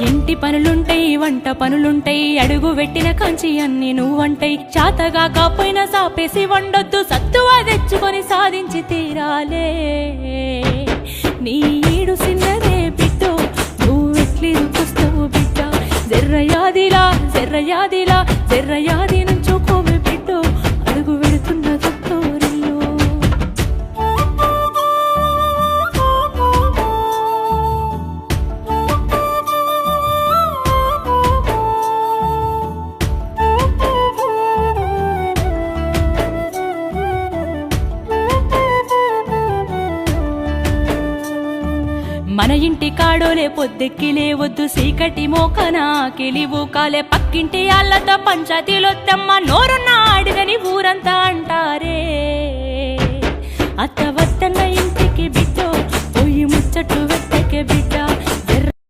ఇంటి పనులుంటాయి వంట పనులుంటాయి అడుగు పెట్టిన కంచి అన్ని నువ్వంటాయి చాతగా కాపోయినా సాపేసి వండొద్దు సత్తువా తెచ్చుకొని సాధించి తీరాలే నీ ఈడు సిన్నదే బిడ్డో నువ్వెట్లి రుకొస్తావు బిడ్డ జర్రయాదిలా జర్రయాదిలా జర్రయాది నుంచోకోవే బిడ్డో అడుగు వెడుతున్న తొట్టూరిల్లు మన ఇంటి కాడోలే పొద్దెక్కి లేవద్దు సీకటి మోకనా కెలివు కాలే పక్కింటి ఆళ్ళతో పంచాయతీలొద్దమ్మ నోరున్న ఆడిదని ఊరంతా అంటారే అత్త వద్దన్న